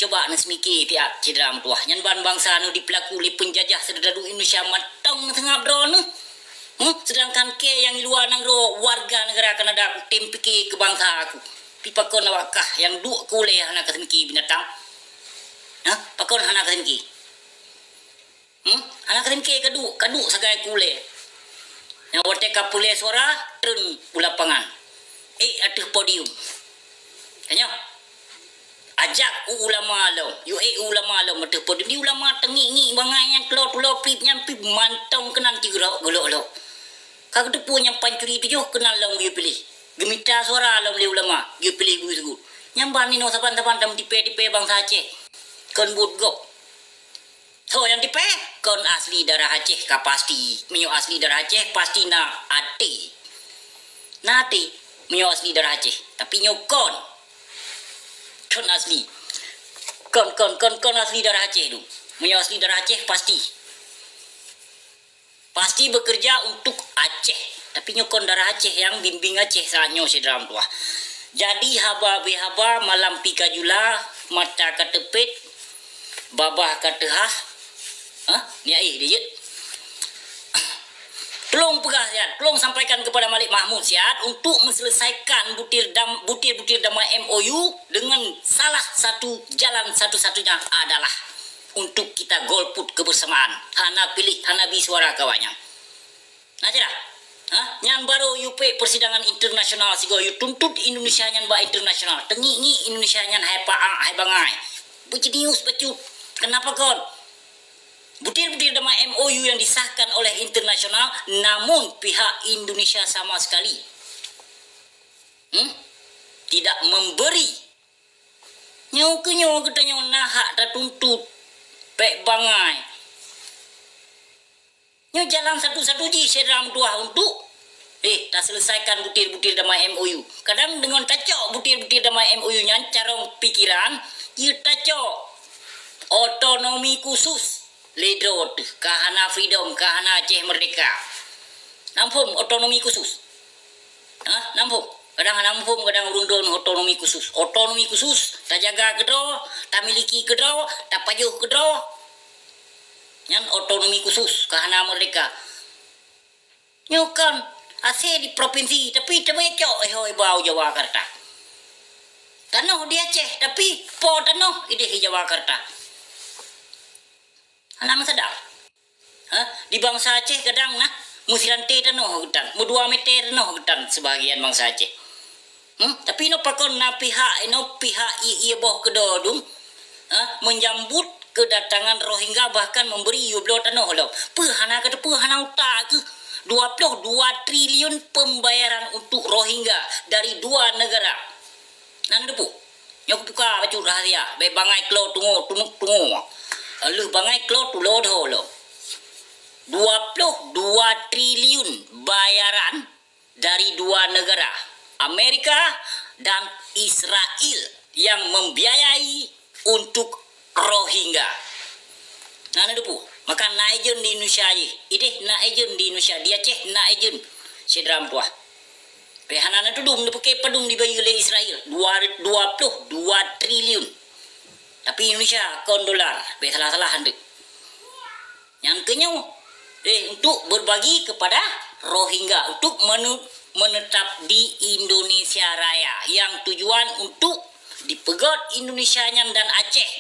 coba nas mikir tiap cedera tuah nyan ban bangsa nu dipelaku oleh penjajah sedadu Indonesia matang tengah bro nu. Sedangkan ke yang di luar nang ro warga negara Kanada tim pikir ke bangsa aku. Pipakon awakah yang duk kuliah anak mikir binatang. Pakon anak mikir. Anak mikir kaduk sagai kuliah. Yang wote kapule suara turun lapangan. Aduh podium. Tanya. Ajak ulama lo. Ulama lo mata podium di ulama tengi bangai yang keluar pip nyampi mantong kenan tigrok golok lo. Kau tu punya pancuri tu jo kenal lo dia pilih. Gemita suara lo beli ulama, dia pilih gue. Nyamban ni no saban-saban dam tipe bangsa Aceh. Kon but go. So yang tipe kon asli darah Aceh ka pasti. Menyo asli darah Aceh pasti na ati. Nati menyo asli darah Aceh. Tapi nyo kon asli. Kon asli darah Aceh tu. Menyo asli darah Aceh pasti. Pasti bekerja untuk Aceh. Tapi nyokon darah Aceh yang bimbing Aceh saatnya sedram tuah. Jadi haba malam pika jula mata katepet babah katehah. Ni dia. Tolong pegah siat, tolong sampaikan kepada Malik Mahmud siat untuk menyelesaikan butir-butir damai MOU dengan salah satu jalan satu-satunya adalah untuk kita golput kebersamaan. Hana pilih, hana bi suara kawannya. Nah cerah. Nyan baru yupe persidangan internasional sigo yu tuntut Indonesia nyan ba internasional. Tengi Indonesia nyan hai bangai. Bejenius becut. Kenapa kon? Butir-butir damai MOU yang disahkan oleh internasional namun pihak Indonesia sama sekali tidak memberi. Nyau kita nahak dah tuntut baik bangai. Nyau jalan satu-satu je seram tuah untuk tak selesaikan butir-butir damai MOU. Kadang dengan tacok butir-butir damai MOU nya cara pikiran dia tacok otonomi khusus ledrot kahana freedom kahana Aceh merdeka. Nampum otonomi khusus. Nampum kadang urung don otonomi khusus. Otonomi khusus tak jaga kedro, tak miliki kedro, tak pajuh kedro. Yang otonomi khusus kahana merdeka. Nyokan asal di provinsi tapi temecok hoi bau Jawakarta. Tanah di Aceh tapi po tanah ide di Jawakarta. Anak sedap. Di bangsa Aceh kadang musirante tanah hutan, mudua meter tanah hutan sebahagian bangsa Aceh. Tapi no pakon na pihak iya boh kedodung menyambut kedatangan Rohingya bahkan memberi yublo tanah lo. Hana utak ke 22 triliun pembayaran untuk Rohingya dari dua negara. Nang depu. Nyok buka baju rahasia. Be bangai klo tunggu. Lu bangai klo tu lodho lo. 22 triliun bayaran dari dua negara. Amerika dan Israel yang membiayai untuk Rohingya. Nana depu, maka naejen di Indonesia je. Ide naejen di Indonesia, dia Aceh naejen sedram tuah. Pehanana tu dum pakai pedung dibagi oleh Israel 22 triliun. Tapi Indonesia kon dolar, be salah handek. Yang kenyau untuk berbagi kepada Rohingya untuk menetap di Indonesia Raya yang tujuan untuk dipegot Indonesianya dan Aceh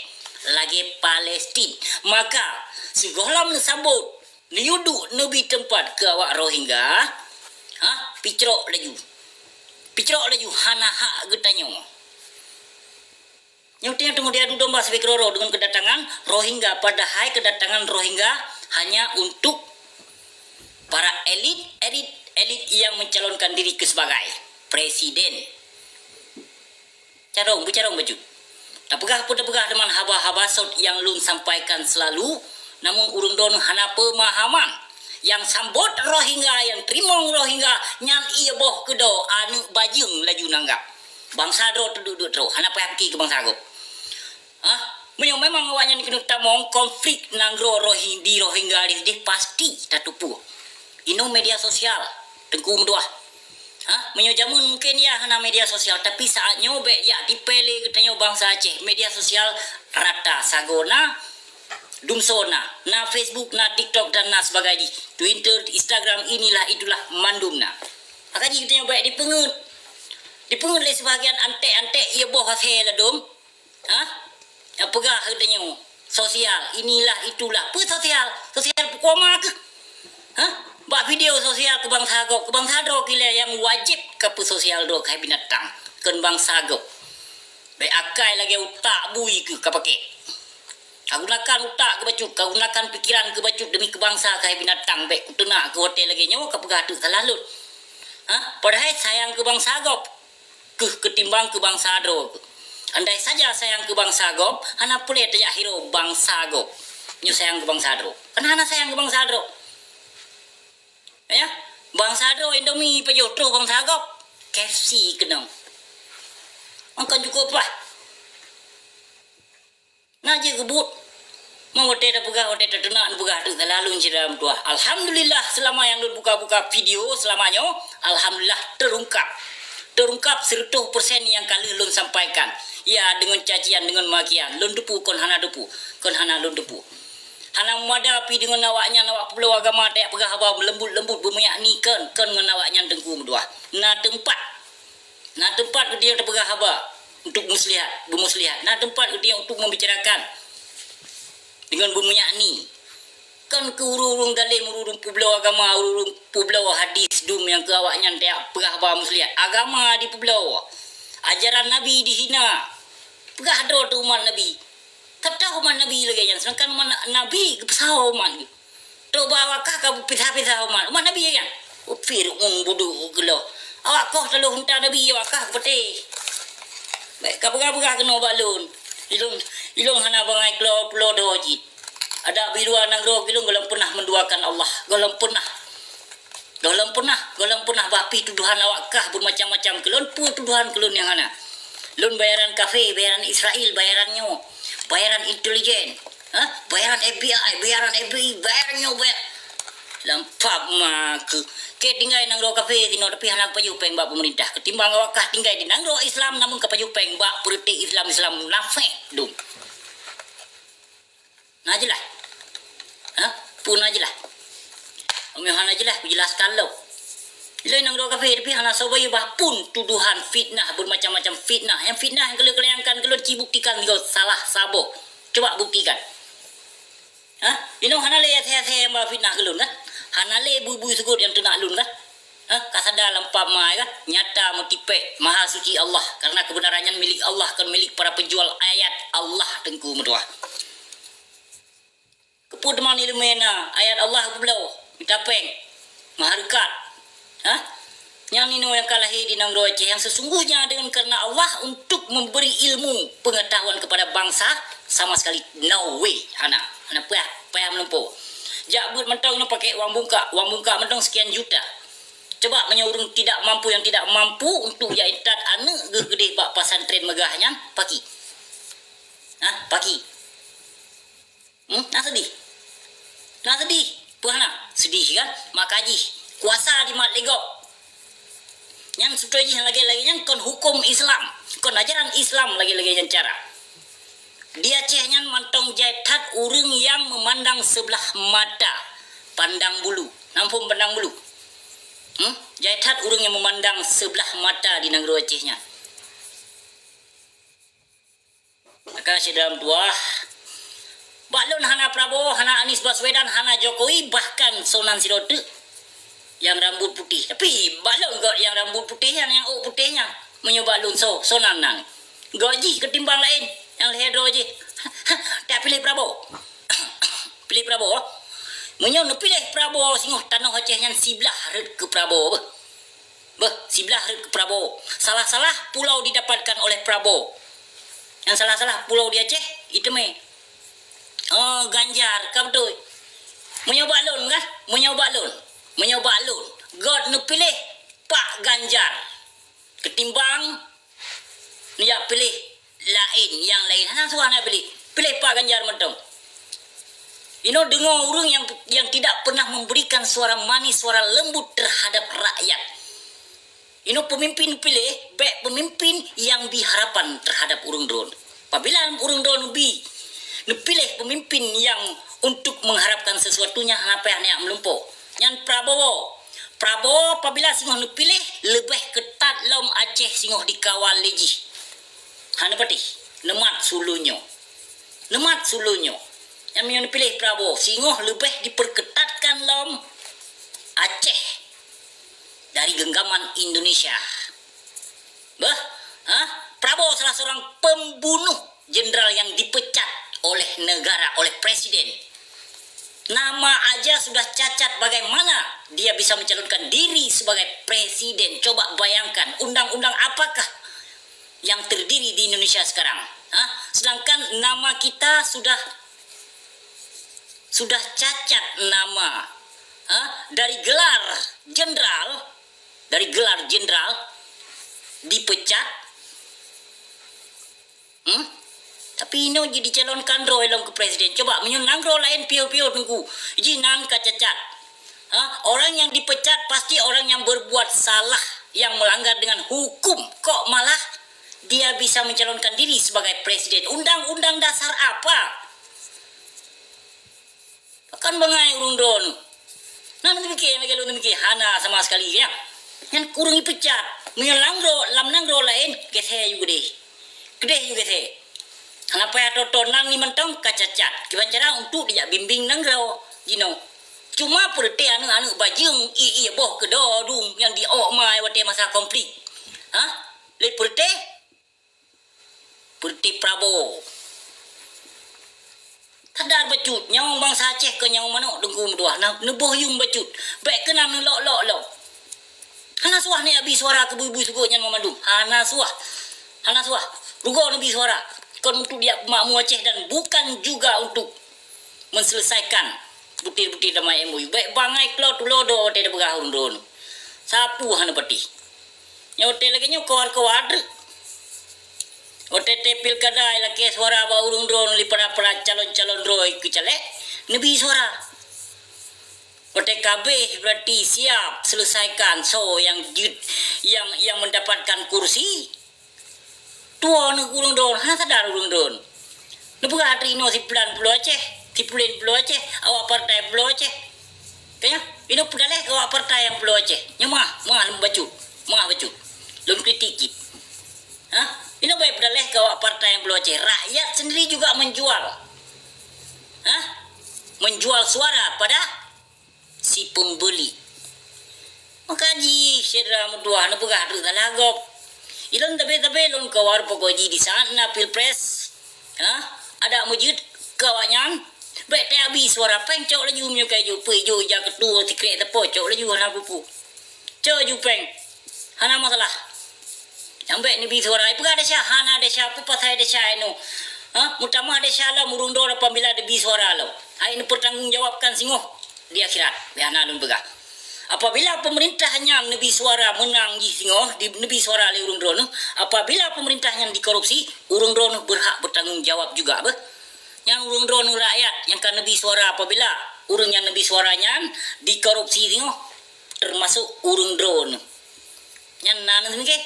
lagi Palestin. Maka segolam sambut niudu nebi tempat ke awak Rohingya picrok laju hana hak getanyo. Nyutnya tunggu dia domba sebekroro dengan kedatangan Rohingya, padahal kedatangan Rohingya hanya untuk para elit yang mencalonkan diri sebagai presiden. Carong baju. Tak pegah dengan haba-habasot yang lun sampaikan selalu, namun urung don hana pemahaman yang sambut Rohingya, yang terima Rohingya nyan iya boh kedo anu bajeng laju nanggap. Bangsa do duduk tro hana payaki ke bangsa go. Memang awaknya ni kena tamong konflik nanggro Rohingya di pasti tatupu. Ino media sosial tengku menduah. Menyojamun mungkin ya hana media sosial, tapi saatnya be ya dipele katanya bangsa Aceh media sosial rata sagona dumsona na Facebook na TikTok dan na sebagainya, Twitter, Instagram, inilah itulah mandumna. Akaji kita yang baik dipengut oleh sebahagian antek-antek ia boh hasil dom. Apakah katanya sosial inilah itulah apa sosial koma ke buat video sosial ke bangsa do kila yang wajib ke sosial do kai binatang kan bangsa go baik akai lagi utak bui ke kapake gunakan utak ke bacut gunakan pikiran ke bacut demi kebangsa kai binatang baik kutuna ke hotel lagi nyawa ke pegatu kalalut padahal sayang ke bangsa go ketimbang ke bangsa do. Andai saja sayang ke bangsa go, hana pulih tajak hero bangsa go. Nyu sayang ke bangsa do. Kan hana sayang ke bangsa do. Ya, bangsa do Indomie pajo tro bangsa go. KFC kenong. Angkan cukup lah. Naji kebut. Mau hotel buka hotel terdenak buka tu lalu ciram tua. Alhamdulillah selama yang buka video selamanya, alhamdulillah terungkap 100% yang kali lun sampaikan. Ya, dengan cacian, dengan makian. Lun depu, kon hana depu. Kon hana lun depu. Hana madapi dengan awaknya, awak perlu agama, tak pegah apa, lembut-lembut, berminyak ni, kan dengan awaknya tengku berdua. Na tempat ke dia terpegah apa, untuk bermuslihat. Na tempat ke dia untuk membicarakan. Dengan berminyak ni. Kan ke urung dalil, urung pulau agama, urung pulau hadis, dum yang ke awaknya, tak pegah apa, muslihat. Agama di pulau. Ajaran Nabi dihina. Pegah ada tu umat Nabi. Tak tahu umat Nabi lagi yang sedangkan umat Nabi pesawah umat. Tu bawakah kau pisah-pisah umat. Umat Nabi kan? Fir'un budu gelo. Awak kau terlalu hentak Nabi awak kah putih. Baik kau pegah-pegah kena balun. Ilung hana bangai pulau dojit. Ada biruan nang ro ilung golong pernah menduakan Allah. Golong pernah bapi tuduhan awak kah bermacam-macam kelon pu tuduhan kelon yang ana. Lun bayaran kafe, bayaran Israel, bayarannya, bayaran intelijen, bayaran FBI, bayarannya bayar. Lampap mak ke tinggal nang ro kafe tino tapi hanak payupeng bak pemerintah. Ketimbang awak kah tinggal di nang ro Islam namun ka payupeng bak politik Islam munafik dum. Najilah. Pun ajalah. Omehan ajalah ku jelaskan lo. Ilai nang ro kafe tapi hana sobai bah pun tuduhan fitnah bermacam-macam fitnah. Yang fitnah yang keluyangkan kelon buktikan kau salah sabo. Coba buktikan. Ino hana le saya bah fitnah kelon kan? Hana le bui segut yang tunak lun kan? Kasada lampap mai kan? Nyata motipe maha suci Allah karena kebenarannya milik Allah kan milik para penjual ayat Allah tengku medua. Keput mani lemena ayat Allah belau ditapeng maharkat. Yang nino yang kalah di nang roce yang sesungguhnya dengan karena Allah untuk memberi ilmu pengetahuan kepada bangsa sama sekali no way anak payah menempuh. Jabut mentang no pakai wang bungka mentang sekian juta. Coba menyorong tidak mampu untuk jaitan anak gede bak pasantren megahnya pagi. Pagi. Nak sedih. Puana sedih kan? Makaji kuasa di mat lego. Yang sebetulnya lagi-lagi yang kon hukum Islam, kon ajaran Islam lagi-lagi yang cara. Dia cehnya mantong jaitat urang yang memandang sebelah mata, pandang bulu, nampung pandang bulu. Jaitat urang yang memandang sebelah mata di nang Acehnya. Maka dalam dua balon hana Prabowo, hana Anies Baswedan, hana Jokowi, bahkan Sonan Sirote yang rambut putih. Tapi balon kok yang rambut putihnya, yang putihnya menyoba balon Sonan nang. Gaji ketimbang lain yang leher doji. Tak pilih Prabowo. Pilih Prabowo. Menyo pilih Prabowo singoh tanah Acehnya siblah ke Prabowo. Siblah ke Prabowo. Salah-salah pulau didapatkan oleh Prabowo. Yang salah-salah pulau di Aceh itu Ganjar kau betul. Menyoba lon kan? Menyoba lon. God nu pilih Pak Ganjar ketimbang dia pilih yang lain. Hana suara pilih Pak Ganjar mentong. Dengar orang yang tidak pernah memberikan suara manis, suara lembut terhadap rakyat. Pemimpin pilih baik pemimpin yang diharapkan terhadap urung drone. Apabila urang do pilih pemimpin yang untuk mengharapkan sesuatunya apa yang melumpuh. Yang Prabowo apabila singoh pilih lebih ketat lom Aceh singoh dikawal leji. Hana pati nemat sulunya. Yang menyon pilih Prabowo singoh lebih diperketatkan lom Aceh dari genggaman Indonesia. Prabowo salah seorang pembunuh jenderal yang dipecat oleh negara, oleh presiden. Nama aja sudah cacat, bagaimana dia bisa mencalonkan diri sebagai presiden? Coba bayangkan, undang-undang apakah yang terdiri di Indonesia sekarang? Sedangkan nama kita sudah cacat nama. Dari gelar jenderal dipecat. Tapi ini jadi calonkan roh elong ke presiden. Coba menyunang roh lain pio-pio tunggu. Jinan kacacat. Orang yang dipecat pasti orang yang berbuat salah, yang melanggar dengan hukum. Kok malah dia bisa mencalonkan diri sebagai presiden? Undang-undang dasar apa? Kan bangai urung don. Nah demikian lagi lu demikian hana sama sekali ya. Yang kurang dipecat. Menyulang roh lam roh lain kethe juga deh. Gede juga teh. Kenapa ya tonang ni mentong kacacat. Kiban cara untuk dia bimbing nang rau, Cuma perte anu bajeng boh kedodung yang di mai wate masa konflik. Le perte Prabowo. Tadar bacut nyawang bangsa Aceh ke nyawang manok dengku dua neboh yung bacut. Baik kena lo. Hana suah ni abi suara ke bubu sugo nyan mamandum. Hana suah. Rugo nabi suara. Kon untuk dia makmu Aceh dan bukan juga untuk menselesaikan butir-butir damai MOU. Baik bangai klo tulodo te begahun don. Sapu hana pati. Nyote lagi nyo kawar-kawar. OTT pilkada lagi suara ba urung don li para calon-calon roy ke caleg. Nabi suara. OTKB berarti siap selesaikan so yang mendapatkan kursi. Tua nak urung don, sadar urung don. Nebuka trino si plan pulau Aceh, si pulen pulau Aceh, awak partai pulau Aceh. Kaya, ini pedaleh awak partai yang pulau Aceh. Nyamah bacut. Lum kritik. Ini baik pedaleh awak partai yang pulau Aceh. Rakyat sendiri juga menjual. Menjual suara pada si pembeli. Makaji syedra mutuah nebuka tu talagop. Ilon tabe lon kawar pokoji di sana pilpres. Ada mujud kawanyang. Baik te abi suara peng cok laju myo kayu pejo ja ketua tikret tepo cok laju hana pupu. Cok ju peng. Hana masalah. Sampai ni bi suara ipu ada sya hana ada sya pu patai ada sya eno. Mutama ada sya la murundo apabila ada bi suara lo. Ai ni pertanggungjawabkan singoh di akhirat. Biana lun begah. Apabila pemerintahnya nebi suara menang di singoh di nebi suara le urung drono, apabila pemerintahnya dikorupsi, urung drono berhak bertanggung jawab juga yang urung drono rakyat yang kan nebi suara apabila urung yang nebi suaranya dikorupsi singoh termasuk urung drono. Yang nana demikian.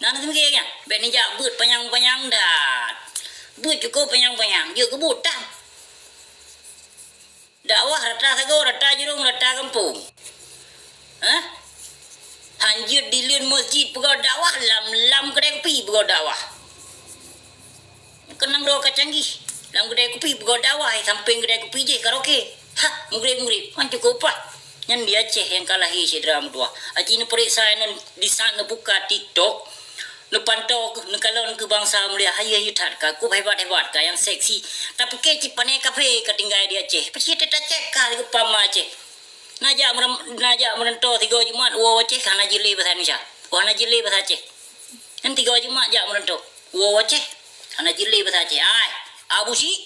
Nana demikian ya. Beni jak but panjang-panjang dat. But cukup panjang-panjang. Dia kebutan. Dakwah rata sago rata jurung rata kampung. Hanjir di liun masjid pegawai dakwah lam kedai kopi pegawai dakwah. Kenang doa kacanggih. Lam kedai kopi pegawai dakwah samping kedai kopi je karaoke. Mugrib. Kan cukup apa? Yang dia Aceh yang kalahi syedra mutua. Aji ni periksa di sana buka TikTok. Nepantau kalau ke bangsa mulia hayu tat ka ku hebat ka yang seksi tapi kecip pane kafe ketinggai dia Aceh pasti kita cek ka ke pama Aceh najak merento 3 Jumat wo Aceh kana jili bahasa Indonesia wana jili bahasa Aceh kan 3 Jumat jak merento wo Aceh kana jili bahasa Aceh ai abusi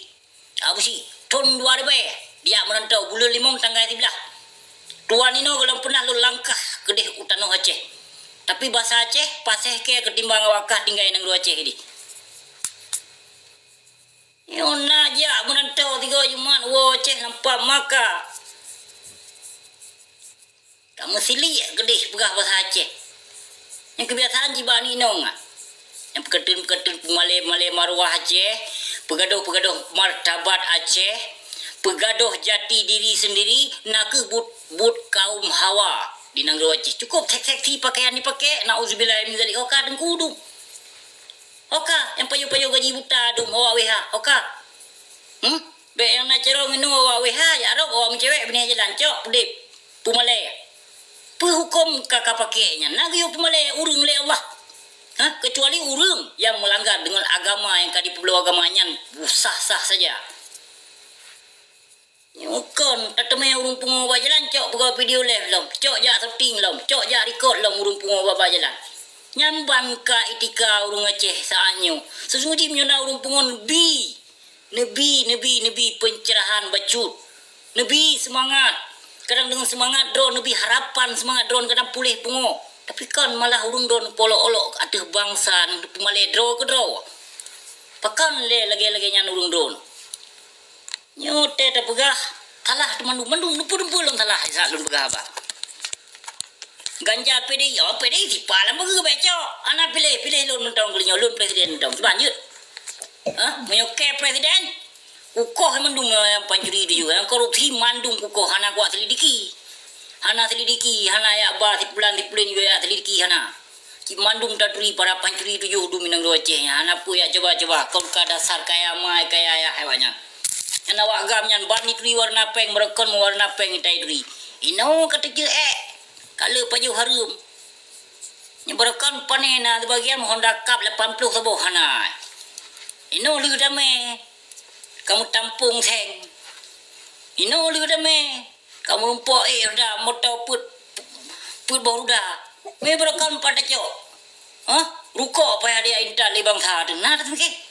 ton 2 rebe dia merento bulu limong tanggai sebelah tuan ino kalau pernah lu langkah kedeh utano Aceh. Tapi bahasa Aceh paseh ke ketimbang wakah tinggal nang dua Aceh ini. Yona aja menentau 3 Jumat wo Aceh nampak maka. Kamu sili gedeh pegah bahasa Aceh. Yang kebiasaan jibani nong. yang pekedun-pekedun Malay Marwah Aceh, pegaduh-pegaduh martabat Aceh, pegaduh jati diri sendiri, nak ke but kaum Hawa di Negeri Aceh. Cukup seksi pakaian dipakai, nauzubillah min zalik. Oka dan kudu. Oka yang payu-payu gaji buta dum hawa weha. Oka. Be yang nak cerong inu hawa weha ya rok orang cewek bini aja lancok dip. Pumalay. Hukum kakak pakainya. Nagih pumalay urang le Allah. Kecuali urang yang melanggar dengan agama yang kadi perlu agamanya sah-sah saja. Bukan, tatame urung pungo ba jalan cok buka video live lom. Cok ja shooting lom, cok ja record lom urung pungo ba jalan. Nyambang ka itika urung Aceh saanyo. Sesungguhnya na urung pungo Nabi pencerahan bacut. Nabi semangat. Kadang dengan semangat drone Nabi harapan semangat drone kadang pulih pungo. Tapi kan malah urung drone polok-olok ateh bangsa Malay draw ke draw. Pakan le lagi-lagi nyan urung drone. Nyote ta pegah talah mandung nupu long talah sa lun pegah ba ganja PDI di palam bege beco ana pilih lun mentong gelinyo lun presiden dong banjut menyoke presiden ukoh mandung yang pancuri itu juga yang korupsi mandung ukoh hana kuat selidiki hana ya ba tipulan juga ya selidiki hana ki mandung taturi para pancuri itu juga minang Aceh hana pu ya coba kau dasar kaya mai kaya ya hewannya yang awak gamnya bani turi warna peng merekon warna peng itai turi ino kata je kalau paju harum nyeberekon panena di bagian Honda Cup 80 seboh hana ino lu dame kamu tampung seng ino lu dame kamu rumpok dah motor put baru dah me berekon pada cok rukok payah dia intal li bangsa tu nah tu ke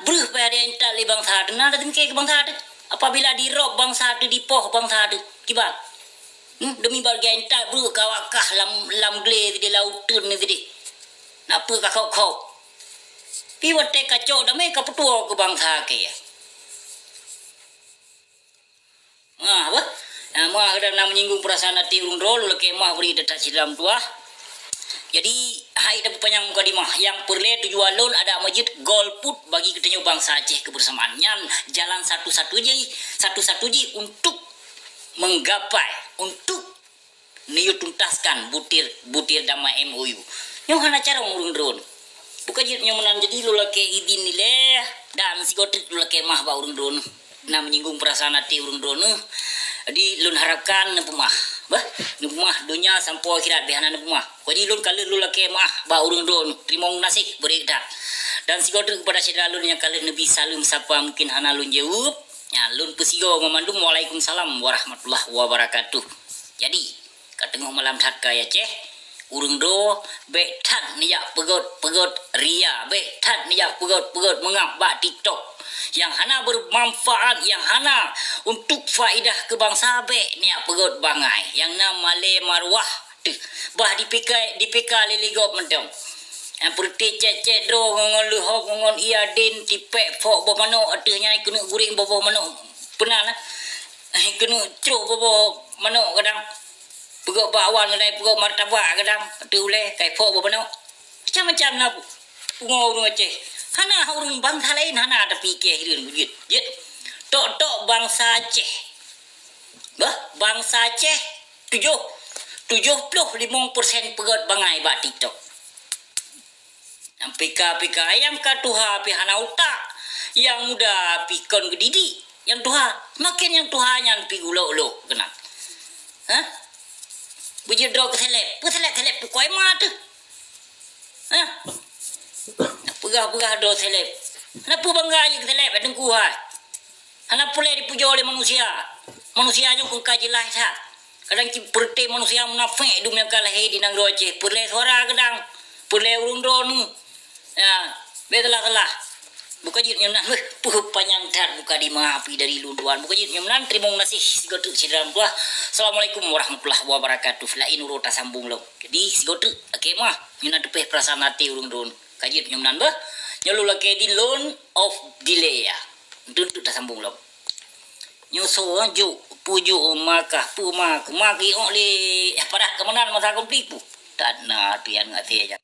Beruh pada dia ental li bangsa tu. Nada demi ke bangsa tu. Apabila dirok bangsa tu, dipoh bangsa tu. Kibal. Demi bagian ental beruh kawakah lam gle di lautun ni tadi. Napa kau. Piwat te kacau dah me ketua ke bangsa ke ya. Apa? Mah kadang menyinggung perasaan hati urung drol leke mah beri detak silam tua. Jadi hai dah panjang muka di mah yang perle tujuan lon ada masjid golput bagi ketanya bangsa Aceh kebersamaannya jalan satu-satu untuk menggapai untuk niu tuntaskan butir damai MOU. Nyo hana cara ngurung drone. Bukan nyo menan jadi lu lake idin nilai dan si gotik lu lake mah ba urung drone. Nah menyinggung perasaan hati urung drone. Jadi lun harapkan nepemah. Nepemah dunia sampai akhirat behana nepemah. Jadi lun kali lu laki mah ba urung drone terima nasib beri dah. Dan si gotik kepada saudara lun yang kali Nabi salam sapa mungkin hana lun jawab. Ya lun pesigo memandung Waalaikumsalam warahmatullahi wabarakatuh. Jadi katengah malam thakka ya ceh urung do betan niya pegot ria betan niya pegot mengap ba TikTok yang hana bermanfaat yang hana untuk faedah kebangsaan be niya pegot bangai yang nama Malay Marwah bah dipika liligop mendong yang perti cecek do ngon luhok ngon iadin tipek fok bomano adanya kena guring bobo mano pernah lah kena ceruh bobo mano kadang pegot bawan kadang pegot martabak kadang tu boleh kai fok bomano macam-macam lah urung Aceh hana urung bangsa lain hana ada fikir hirin begitu je tok bangsa Aceh bangsa Aceh 75% pegot bangai ba TikTok. Yang pika yang katuha pi hana utak yang muda pikon gedidi yang tuha makin yang tuhanya pi gulo-ulo kena. Bujur do keselep pukoi mah tu. Pegah do selep. Kenapa bangga je keselep adengku hai. Hana pulai dipuja oleh manusia. Manusianya pun kajilah sah. Kadang perti manusia munafik du mereka lahir di Negeri Aceh. Perle suara kadang. Perle urung drone. Ya, betul-betul. Buka jit nyamnan panjang tar buka di maafi dari luduan. Buka jit nyamnan terima kasih sigotu sidram tua. Assalamualaikum warahmatullahi wabarakatuh. Lain urut sambung lo. Jadi sigotu okey mah nyuna depeh perasaan hati urung drone. Kajit nyamnan bah. Nyolu lake di loan of delay ya. Duduk tak sambung lo. Nyuso ju puju makah pu mak maki oleh padah kemenan masa komplit pu. Tak na tian ngati aja.